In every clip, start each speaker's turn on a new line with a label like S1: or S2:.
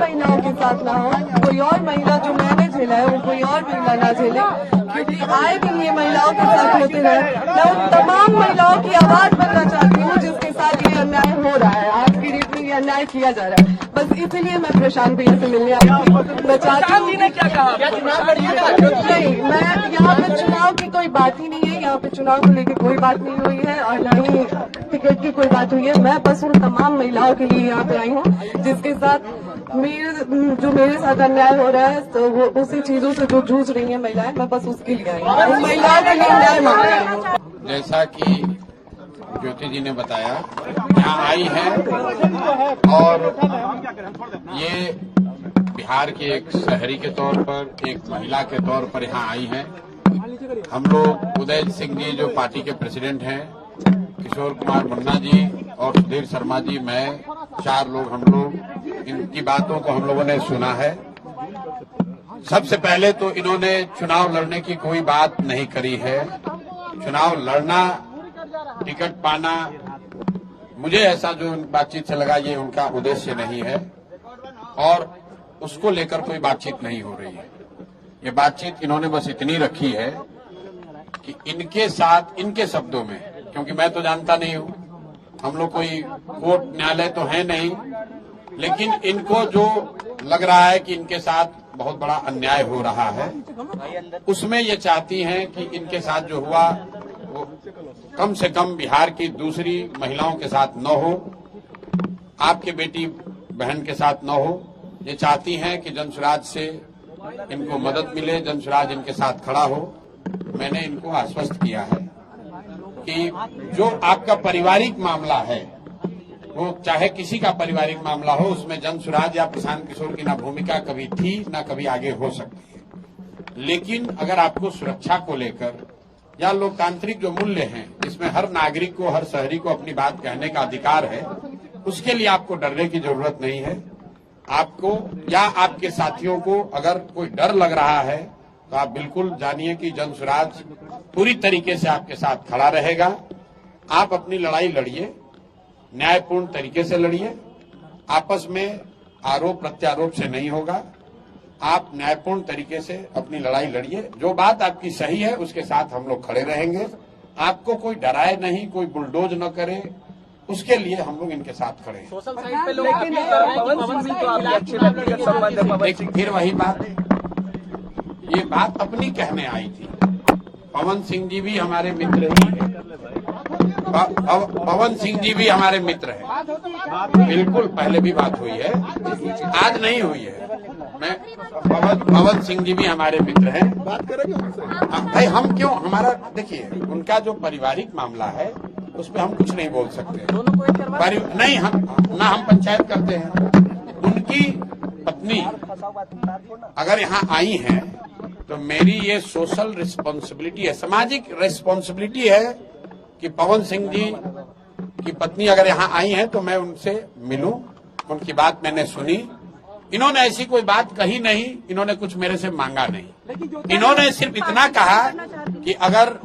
S1: महिलाओं के साथ ना हो, कोई और महिला जो मैंने झेला है वो कोई और महिला ना झेले, क्योंकि आए दिन ये महिलाओं के साथ होते रहे। मैं उन तमाम महिलाओं की आवाज बनना चाहती हूँ जिसके साथ ये अन्याय हो रहा है, आज की डेट में ये अन्याय किया जा रहा है। बस इसीलिए मैं प्रशांत भैया से मिलने आई थी। मैं चाहती हूँ नहीं, मैं यहाँ पे चुनाव की कोई बात ही नहीं है, यहाँ पे चुनाव को लेकर कोई बात नहीं हुई है और न ही टिकट की कोई बात हुई है। मैं बस उन तमाम महिलाओं के लिए यहाँ पे आई हूँ जिसके साथ मेरे साथ अन्याय हो रहा है, तो वो उसी चीजों से जो जूझ रही है महिलाएं, मैं बस उसके लिए आई हूँ, महिलाओं के लिए न्याय मांग रही हूँ।
S2: जैसा कि ज्योति जी ने बताया, यहाँ आई है और ये बिहार के एक शहरी के तौर पर, एक महिला के तौर पर यहाँ आई हैं। हम लोग उदय सिंह जी जो पार्टी के प्रेसिडेंट हैं, किशोर कुमार मुन्ना जी और सुधीर शर्मा जी, मैं 4 लोग, हम लोग इनकी बातों को हम लोगों ने सुना है। सबसे पहले तो इन्होंने चुनाव लड़ने की कोई बात नहीं करी है। चुनाव लड़ना, टिकट पाना, मुझे ऐसा जो बातचीत से लगा ये उनका उद्देश्य नहीं है और उसको लेकर कोई बातचीत नहीं हो रही है। ये बातचीत इन्होंने बस इतनी रखी है कि इनके साथ, इनके शब्दों में, क्योंकि मैं तो जानता नहीं हूं, हम लोग कोई कोर्ट न्यायालय तो है नहीं, लेकिन इनको जो लग रहा है कि इनके साथ बहुत बड़ा अन्याय हो रहा है, उसमें ये चाहती हैं कि इनके साथ जो हुआ वो कम से कम बिहार की दूसरी महिलाओं के साथ न हो, आपके बेटी बहन के साथ न हो। ये चाहती हैं कि जनसुराज से इनको मदद मिले, जनसुराज इनके साथ खड़ा हो। मैंने इनको आश्वस्त किया है कि जो आपका पारिवारिक मामला है, वो चाहे किसी का पारिवारिक मामला हो, उसमें जनसुराज या प्रशांत किशोर की ना भूमिका कभी थी ना कभी आगे हो सकती है। लेकिन अगर आपको सुरक्षा को लेकर या लोकतांत्रिक जो मूल्य हैं, जिसमें हर नागरिक को, हर शहरी को अपनी बात कहने का अधिकार है, उसके लिए आपको डरने की जरूरत नहीं है। आपको या आपके साथियों को अगर कोई डर लग रहा है तो आप बिल्कुल जानिए कि जनसुराज पूरी तरीके से आपके साथ खड़ा रहेगा। आप अपनी लड़ाई लड़िए, न्यायपूर्ण तरीके से लड़िए, आपस में आरोप प्रत्यारोप से नहीं होगा। आप न्यायपूर्ण तरीके से अपनी लड़ाई लड़िए, जो बात आपकी सही है उसके साथ हम लोग खड़े रहेंगे। आपको कोई डराए नहीं, कोई बुलडोज न करे, उसके लिए हम लोग इनके साथ खड़े हैं।
S3: सोशल साइट पे लोग पवन सिंह तो आपके अच्छे व्यक्तिगत संबंध है।
S2: लेकिन फिर वही बात, ये बात अपनी कहने आई थी। पवन सिंह जी भी हमारे मित्र ही हैं, पवन सिंह जी भी हमारे मित्र हैं, बिल्कुल पहले भी बात हुई है, आज नहीं हुई है। मैं पवन सिंह जी भी हमारे मित्र हैं। भाई हम क्यों, हमारा देखिए, उनका जो पारिवारिक मामला है उस पर हम कुछ नहीं बोल सकते, नहीं हम पंचायत करते हैं। उनकी पत्नी अगर यहाँ आई हैं तो मेरी ये सोशल रिस्पॉन्सिबिलिटी है, सामाजिक रिस्पॉन्सिबिलिटी है कि पवन सिंह जी की पत्नी अगर यहाँ आई हैं तो मैं उनसे मिलूं, उनकी बात मैंने सुनी। इन्होंने ऐसी कोई बात कही नहीं, इन्होंने कुछ मेरे से मांगा नहीं। इन्होंने सिर्फ इतना कहा कि अगर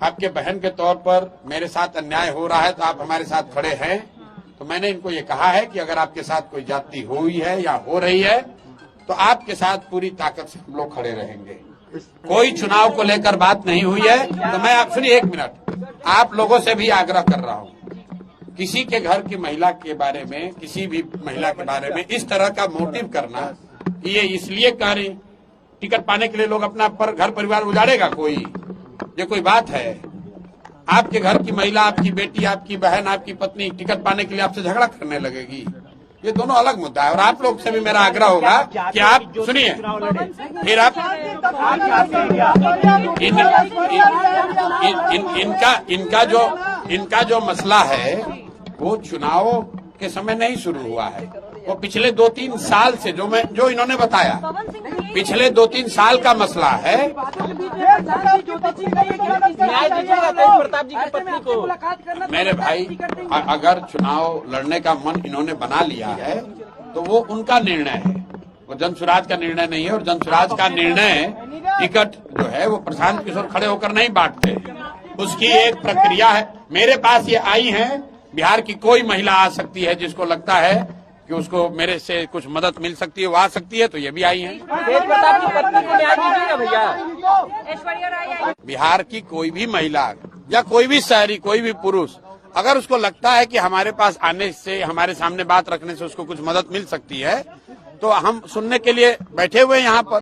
S2: आपके बहन के तौर पर मेरे साथ अन्याय हो रहा है तो आप हमारे साथ खड़े हैं। तो मैंने इनको ये कहा है कि अगर आपके साथ कोई जाति हुई है या हो रही है तो आपके साथ पूरी ताकत से हम लोग खड़े रहेंगे। कोई चुनाव को लेकर बात नहीं हुई है। तो मैं आप सुनिए एक मिनट, आप लोगों से भी आग्रह कर रहा हूँ, किसी के घर की महिला के बारे में, किसी भी महिला के बारे में इस तरह का मोटिव करना, ये इसलिए कह रही टिकट पाने के लिए लोग अपना घर परिवार उजाड़ेगा, ये कोई बात है? आपके घर की महिला, आपकी बेटी, आपकी बहन, आपकी पत्नी टिकट पाने के लिए आपसे झगड़ा करने लगेगी, ये दोनों अलग मुद्दा है। और आप लोग से भी मेरा आग्रह होगा कि आप सुनिए, फिर आप इनका जो मसला है वो चुनाव के समय नहीं शुरू हुआ है, वो पिछले 2-3 साल से जो इन्होंने बताया, पिछले 2-3 साल का मसला है।
S3: प्रताप जी की पत्नी को,
S2: मेरे भाई, अगर चुनाव लड़ने का मन इन्होंने बना लिया है तो वो उनका निर्णय है, वो जनसुराज का निर्णय नहीं है। और जनसुराज का निर्णय टिकट जो है वो प्रशांत किशोर खड़े होकर नहीं बांटते, उसकी एक प्रक्रिया है। मेरे पास ये आई हैं, बिहार की कोई महिला आ सकती है जिसको लगता है कि उसको मेरे से कुछ मदद मिल सकती है, वो आ सकती है, तो ये भी आई हैं।
S3: तेज प्रताप की पत्नी को न्याय दीजिएगा भैया।
S2: बिहार की कोई भी महिला या कोई भी शहरी, कोई भी पुरुष अगर उसको लगता है कि हमारे पास आने से, हमारे सामने बात रखने से उसको कुछ मदद मिल सकती है, तो हम सुनने के लिए बैठे हुए हैं यहाँ पर।